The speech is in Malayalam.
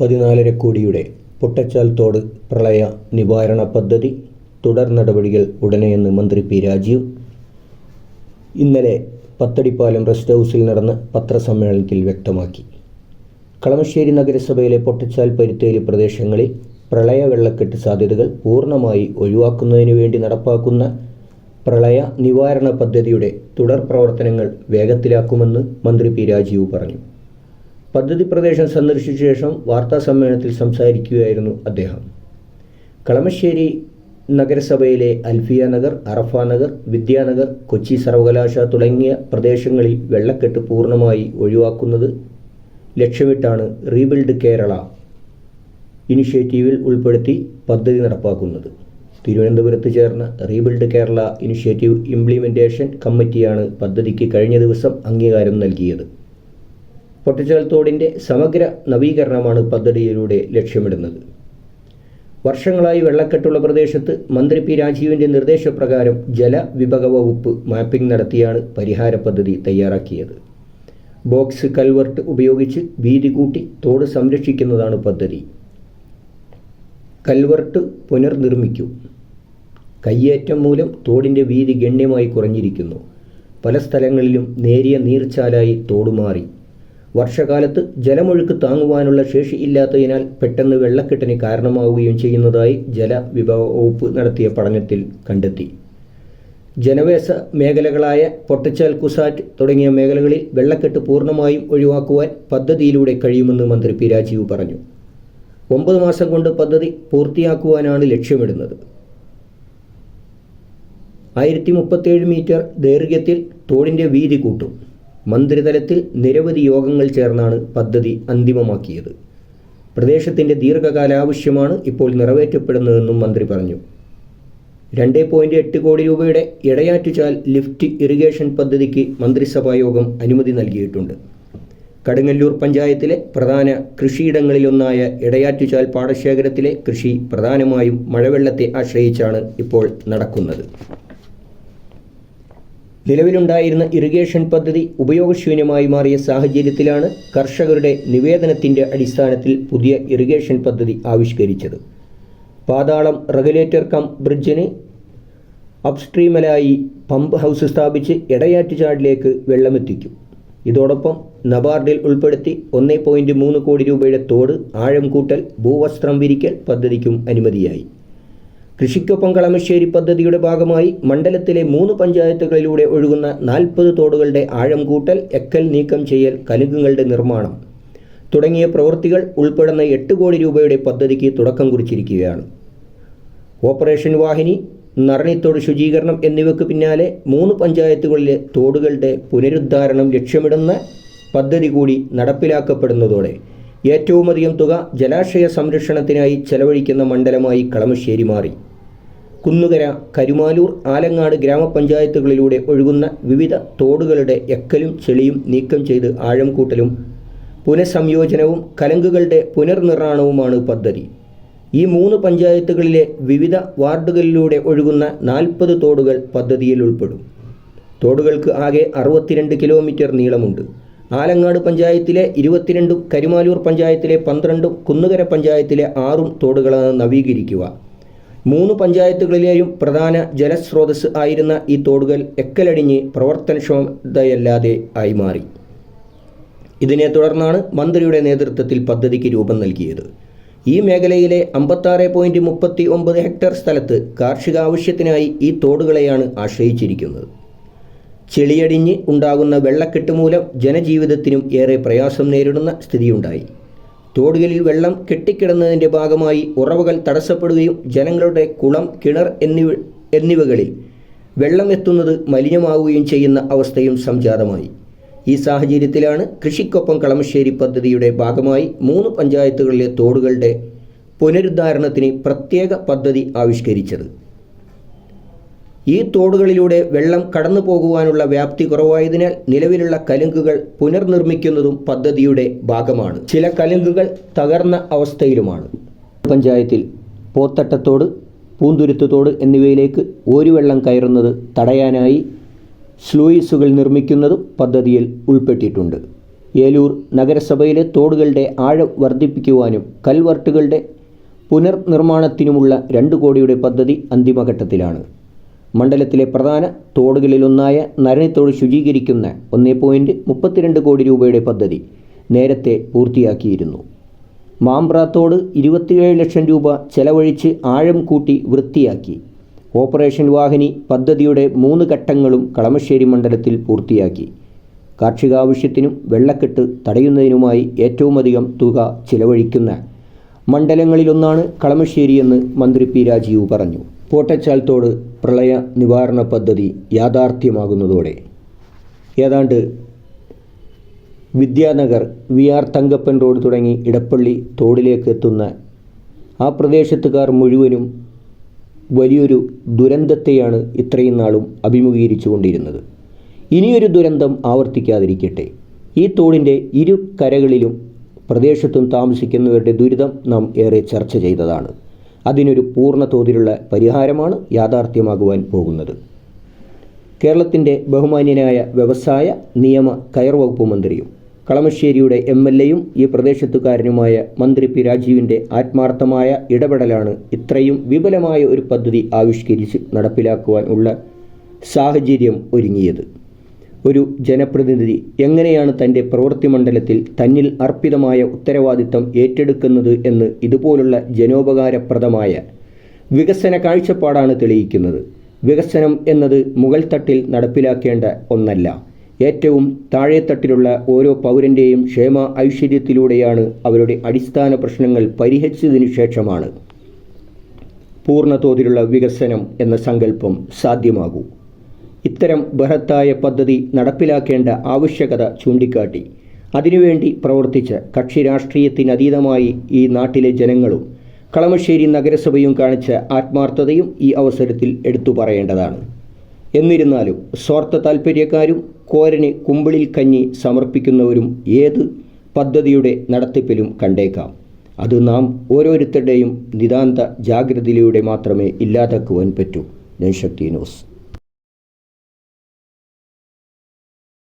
14.5 കോടിയുടെ പൊട്ടച്ചാൽ തോട് പ്രളയ നിവാരണ പദ്ധതി തുടർ നടപടികൾ ഉടനെയെന്ന് മന്ത്രി പി രാജീവ് ഇന്നലെ പത്തടിപ്പാലം റെസ്റ്റ് ഹൗസിൽ നടന്ന പത്രസമ്മേളനത്തിൽ വ്യക്തമാക്കി. കളമശ്ശേരി നഗരസഭയിലെ പൊട്ടച്ചാൽ പരുത്തേലി പ്രദേശങ്ങളിൽ പ്രളയ വെള്ളക്കെട്ട് സാധ്യതകൾ പൂർണ്ണമായി ഒഴിവാക്കുന്നതിന് വേണ്ടി നടപ്പാക്കുന്ന പ്രളയ നിവാരണ പദ്ധതിയുടെ തുടർ പ്രവർത്തനങ്ങൾ വേഗത്തിലാക്കുമെന്ന് മന്ത്രി പി രാജീവ് പറഞ്ഞു. പദ്ധതി പ്രദേശം സന്ദർശിച്ച ശേഷം വാർത്താസമ്മേളനത്തിൽ സംസാരിക്കുകയായിരുന്നു അദ്ദേഹം. കളമശ്ശേരി നഗരസഭയിലെ അൽഫിയ നഗർ, അറഫ നഗർ, വിദ്യാനഗർ, കൊച്ചി സർവകലാശാല തുടങ്ങിയ പ്രദേശങ്ങളിൽ വെള്ളക്കെട്ട് പൂർണ്ണമായി ഒഴിവാക്കുന്നത് ലക്ഷ്യമിട്ടാണ് റീബിൽഡ് കേരള ഇനിഷ്യേറ്റീവിൽ ഉൾപ്പെടുത്തി പദ്ധതി നടപ്പാക്കുന്നത്. തിരുവനന്തപുരത്ത് ചേർന്ന റീബിൽഡ് കേരള ഇനിഷ്യേറ്റീവ് ഇംപ്ലിമെൻറ്റേഷൻ കമ്മിറ്റിയാണ് പദ്ധതിക്ക് കഴിഞ്ഞ ദിവസം അംഗീകാരം നൽകിയത്. പൊട്ടച്ചാൽ തോടിൻ്റെ സമഗ്ര നവീകരണമാണ് പദ്ധതിയിലൂടെ ലക്ഷ്യമിടുന്നത്. വർഷങ്ങളായി വെള്ളക്കെട്ടുള്ള പ്രദേശത്ത് മന്ത്രി പി രാജീവിൻ്റെ നിർദ്ദേശപ്രകാരം ജലവിഭവ വകുപ്പ് മാപ്പിംഗ് നടത്തിയാണ് പരിഹാര പദ്ധതി തയ്യാറാക്കിയത്. ബോക്സ് കൽവർട്ട് ഉപയോഗിച്ച് വീതി കൂട്ടി തോട് സംരക്ഷിക്കുന്നതാണ് പദ്ധതി. കൽവർട്ട് പുനർനിർമ്മിക്കും. കയ്യേറ്റം മൂലം തോടിൻ്റെ വീതി ഗണ്യമായി കുറഞ്ഞിരിക്കുന്നു. പല സ്ഥലങ്ങളിലും നേരിയ നീർച്ചാലായി തോട് മാറി. വർഷകാലത്ത് ജലമൊഴുക്ക് താങ്ങുവാനുള്ള ശേഷി ഇല്ലാത്തതിനാൽ പെട്ടെന്ന് വെള്ളക്കെട്ടിന് കാരണമാവുകയും ചെയ്യുന്നതായി ജലവിഭവ വകുപ്പ് നടത്തിയ പഠനത്തിൽ കണ്ടെത്തി. ജനവാസ മേഖലകളായ പൊട്ടച്ചാൽ, കുസാറ്റ് തുടങ്ങിയ മേഖലകളിൽ വെള്ളക്കെട്ട് പൂർണ്ണമായും ഒഴിവാക്കുവാൻ പദ്ധതിയിലൂടെ കഴിയുമെന്ന് മന്ത്രി പി രാജീവ് പറഞ്ഞു. 9 മാസം കൊണ്ട് പദ്ധതി പൂർത്തിയാക്കുവാനാണ് ലക്ഷ്യമിടുന്നത്. 1037 മീറ്റർ ദൈർഘ്യത്തിൽ തോടിൻ്റെ വീതി കൂട്ടും. മന്ത്രിതലത്തിൽ നിരവധി യോഗങ്ങൾ ചേർന്നാണ് പദ്ധതി അന്തിമമാക്കിയത്. പ്രദേശത്തിൻ്റെ ദീർഘകാല ആവശ്യമാണ് ഇപ്പോൾ നിറവേറ്റപ്പെടുന്നതെന്നും മന്ത്രി പറഞ്ഞു. 2.8 കോടി രൂപയുടെ ഇടയാറ്റുചാൽ ലിഫ്റ്റ് ഇറിഗേഷൻ പദ്ധതിക്ക് മന്ത്രിസഭാ യോഗം അനുമതി നൽകിയിട്ടുണ്ട്. കടുങ്ങല്ലൂർ പഞ്ചായത്തിലെ പ്രധാന കൃഷിയിടങ്ങളിലൊന്നായ ഇടയാറ്റുചാൽ പാടശേഖരത്തിലെ കൃഷി പ്രധാനമായും മഴവെള്ളത്തെ ആശ്രയിച്ചാണ് ഇപ്പോൾ നടക്കുന്നത്. നിലവിലുണ്ടായിരുന്ന ഇറിഗേഷൻ പദ്ധതി ഉപയോഗശൂന്യമായി മാറിയ സാഹചര്യത്തിലാണ് കർഷകരുടെ നിവേദനത്തിൻ്റെ അടിസ്ഥാനത്തിൽ പുതിയ ഇറിഗേഷൻ പദ്ധതി ആവിഷ്കരിച്ചത്. പാതാളം റെഗുലേറ്റർ കം ബ്രിഡ്ജിന് അപ്സ്ട്രീമിലായി പമ്പ് ഹൗസ് സ്ഥാപിച്ച് ഇടയാറ്റുചാലിലേക്ക് വെള്ളമെത്തിക്കും. ഇതോടൊപ്പം നബാർഡിൽ ഉൾപ്പെടുത്തി 1.3 കോടി രൂപയുടെ തോട് ആഴം കൂട്ടൽ, ഭൂവസ്ത്രം വിരിക്കൽ പദ്ധതിക്കും അനുമതിയായി. കൃഷിക്കൊപ്പം കളമശ്ശേരി പദ്ധതിയുടെ ഭാഗമായി മണ്ഡലത്തിലെ 3 പഞ്ചായത്തുകളിലൂടെ ഒഴുകുന്ന 40 തോടുകളുടെ ആഴം കൂട്ടൽ, എക്കൽ നീക്കം ചെയ്യൽ, കലുങ്കുകളുടെ നിർമ്മാണം തുടങ്ങിയ പ്രവൃത്തികൾ ഉൾപ്പെടുന്ന 8 കോടി രൂപയുടെ പദ്ധതിക്ക് തുടക്കം കുറിച്ചിരിക്കുകയാണ്. ഓപ്പറേഷൻ വാഹിനി, നറണിത്തോട് ശുചീകരണം എന്നിവയ്ക്ക് പിന്നാലെ 3 പഞ്ചായത്തുകളിലെ തോടുകളുടെ പുനരുദ്ധാരണം ലക്ഷ്യമിടുന്ന പദ്ധതി കൂടി നടപ്പിലാക്കപ്പെടുന്നതോടെ ഏറ്റവുമധികം തുക ജലാശയ സംരക്ഷണത്തിനായി ചെലവഴിക്കുന്ന മണ്ഡലമായി കളമശ്ശേരി മാറി. കുന്നുകര, കരുമാലൂർ, ആലങ്ങാട് ഗ്രാമപഞ്ചായത്തുകളിലൂടെ ഒഴുകുന്ന വിവിധ തോടുകളുടെ എക്കലും ചെളിയും നീക്കം ചെയ്ത് ആഴം കൂട്ടലും പുനഃസംയോജനവും കലങ്കുകളുടെ പുനർനിർമ്മാണവുമാണ് പദ്ധതി. ഈ 3 പഞ്ചായത്തുകളിലെ വിവിധ വാർഡുകളിലൂടെ ഒഴുകുന്ന 40 തോടുകൾ പദ്ധതിയിൽ ഉൾപ്പെടും. തോടുകൾക്ക് ആകെ 62 കിലോമീറ്റർ നീളമുണ്ട്. ആലങ്ങാട് പഞ്ചായത്തിലെ 22ഉം കരുമാലൂർ പഞ്ചായത്തിലെ 12ഉം കുന്നുകര പഞ്ചായത്തിലെ 6ഉം തോടുകളാണ് നവീകരിക്കുക. 3 പഞ്ചായത്തുകളിലെയും പ്രധാന ജലസ്രോതസ് ആയിരുന്ന ഈ തോടുകൾ എക്കലടിഞ്ഞ് പ്രവർത്തനക്ഷമതയല്ലാതെ ആയി മാറി. ഇതിനെ തുടർന്നാണ് മന്ത്രിയുടെ നേതൃത്വത്തിൽ പദ്ധതിക്ക് രൂപം നൽകിയത്. ഈ മേഖലയിലെ 56.39 ഹെക്ടർ സ്ഥലത്ത് കാർഷിക ആവശ്യത്തിനായി ഈ തോടുകളെയാണ് ആശ്രയിച്ചിരിക്കുന്നത്. ചെളിയടിഞ്ഞ് ഉണ്ടാകുന്ന വെള്ളക്കെട്ട് മൂലം ജനജീവിതത്തിനും ഏറെ പ്രയാസം നേരിടുന്ന സ്ഥിതിയുണ്ടായി. തോടുകളിൽ വെള്ളം കെട്ടിക്കിടന്നതിൻ്റെ ഭാഗമായി ഉറവകൾ തടസ്സപ്പെടുകയും ജനങ്ങളുടെ കുളം, കിണർ എന്നിവകളിൽ വെള്ളം എത്തുന്നത് മലിനമാവുകയും ചെയ്യുന്ന അവസ്ഥയും സംജാതമായി. ഈ സാഹചര്യത്തിലാണ് കൃഷിക്കൊപ്പം കളമശ്ശേരി പദ്ധതിയുടെ ഭാഗമായി 3 പഞ്ചായത്തുകളിലെ തോടുകളുടെ പുനരുദ്ധാരണത്തിന് പ്രത്യേക പദ്ധതി ആവിഷ്കരിച്ചത്. ഈ തോടുകളിലൂടെ വെള്ളം കടന്നു പോകുവാനുള്ള വ്യാപ്തി കുറവായതിനാൽ നിലവിലുള്ള കലുങ്കുകൾ പുനർനിർമ്മിക്കുന്നതും പദ്ധതിയുടെ ഭാഗമാണ്. ചില കലുങ്കുകൾ തകർന്ന അവസ്ഥയിലുമാണ്. പഞ്ചായത്തിൽ പോത്തട്ടത്തോട്, പൂന്തുരുത്തുതോട് എന്നിവയിലേക്ക് ഓരുവെള്ളം കയറുന്നത് തടയാനായി സ്ലൂയിസുകൾ നിർമ്മിക്കുന്നതും പദ്ധതിയിൽ ഉൾപ്പെട്ടിട്ടുണ്ട്. ഏലൂർ നഗരസഭയിലെ തോടുകളുടെ ആഴം വർദ്ധിപ്പിക്കുവാനും കൽവർട്ടുകളുടെ പുനർനിർമ്മാണത്തിനുമുള്ള 2 കോടിയുടെ പദ്ധതി അന്തിമഘട്ടത്തിലാണ്. മണ്ഡലത്തിലെ പ്രധാന തോടുകളിലൊന്നായ നരണിത്തോട് ശുചീകരിക്കുന്ന 1.32 കോടി രൂപയുടെ പദ്ധതി നേരത്തെ പൂർത്തിയാക്കിയിരുന്നു. മാമ്പ്രാത്തോട് 27 ലക്ഷം രൂപ ചെലവഴിച്ച് ആഴം കൂട്ടി വൃത്തിയാക്കി. ഓപ്പറേഷൻ വാഹിനി പദ്ധതിയുടെ 3 ഘട്ടങ്ങളും കളമശ്ശേരി മണ്ഡലത്തിൽ പൂർത്തിയാക്കി. കാർഷികാവശ്യത്തിനും വെള്ളക്കെട്ട് തടയുന്നതിനുമായി ഏറ്റവുമധികം തുക ചിലവഴിക്കുന്ന മണ്ഡലങ്ങളിലൊന്നാണ് കളമശ്ശേരിയെന്ന് മന്ത്രി പി രാജീവ് പറഞ്ഞു. പോട്ടച്ചാൽ തോട് പ്രളയ നിവാരണ പദ്ധതി യാഥാർത്ഥ്യമാകുന്നതോടെ ഏതാണ്ട് വിദ്യാനഗർ, VR തങ്കപ്പൻ റോഡ് തുടങ്ങി ഇടപ്പള്ളി തോടിലേക്ക് എത്തുന്ന ആ പ്രദേശത്തുകാർ മുഴുവനും വലിയൊരു ദുരന്തത്തെയാണ് ഇത്രയും നാളും അഭിമുഖീകരിച്ചു കൊണ്ടിരുന്നത്. ഇനിയൊരു ദുരന്തം ആവർത്തിക്കാതിരിക്കട്ടെ. ഈ തോടിൻ്റെ ഇരു കരകളിലും പ്രദേശത്തും താമസിക്കുന്നവരുടെ ദുരിതം നാം ഏറെ ചർച്ച ചെയ്തതാണ്. അതിനൊരു പൂർണ്ണ തോതിലുള്ള പരിഹാരമാണ് യാഥാർത്ഥ്യമാകുവാൻ പോകുന്നത്. കേരളത്തിൻ്റെ ബഹുമാന്യനായ വ്യവസായ, നിയമ, കയർ വകുപ്പ് മന്ത്രിയും കളമശ്ശേരിയുടെ MLAയും ഈ പ്രദേശത്തുകാരനുമായ മന്ത്രി പി രാജീവിൻ്റെ ആത്മാർത്ഥമായ ഇടപെടലാണ് ഇത്രയും വിപുലമായ ഒരു പദ്ധതി ആവിഷ്കരിച്ച് നടപ്പിലാക്കുവാൻ ഉള്ള സാഹചര്യം ഒരുങ്ങിയത്. ഒരു ജനപ്രതിനിധി എങ്ങനെയാണ് തൻ്റെ പ്രവൃത്തി മണ്ഡലത്തിൽ തന്നിൽ അർപ്പിതമായ ഉത്തരവാദിത്തം ഏറ്റെടുക്കുന്നത് എന്ന് ഇതുപോലുള്ള ജനോപകാരപ്രദമായ വികസന കാഴ്ചപ്പാടാണ് തെളിയിക്കുന്നത്. വികസനം എന്നത് മുകൾ തട്ടിൽ നടപ്പിലാക്കേണ്ട ഒന്നല്ല. ഏറ്റവും താഴെത്തട്ടിലുള്ള ഓരോ പൗരൻ്റെയും ക്ഷേമ ഐശ്വര്യത്തിലൂടെയാണ് അവരുടെ അടിസ്ഥാന പ്രശ്നങ്ങൾ പരിഹരിച്ചതിനു ശേഷമാണ് പൂർണ്ണ തോതിലുള്ള വികസനം എന്ന സങ്കല്പം സാധ്യമാകൂ. ഇത്തരം ബൃഹത്തായ പദ്ധതി നടപ്പിലാക്കേണ്ട ആവശ്യകത ചൂണ്ടിക്കാട്ടി അതിനുവേണ്ടി പ്രവർത്തിച്ച കക്ഷി രാഷ്ട്രീയത്തിനതീതമായി ഈ നാട്ടിലെ ജനങ്ങളും കളമശ്ശേരി നഗരസഭയും കാണിച്ച ആത്മാർത്ഥതയും ഈ അവസരത്തിൽ എടുത്തു പറയേണ്ടതാണ്. എന്നിരുന്നാലും സ്വാർത്ഥ താൽപ്പര്യക്കാരും കോരന് കുമ്പിളിൽ കഞ്ഞി സമർപ്പിക്കുന്നവരും ഏത് പദ്ധതിയുടെ നടത്തിപ്പിലും കണ്ടേക്കാം. അത് നാം ഓരോരുത്തരുടെയും നിതാന്ത ജാഗ്രതയിലൂടെ മാത്രമേ ഇല്ലാതാക്കുവാൻ പറ്റൂ. ജനശക്തി ന്യൂസ്.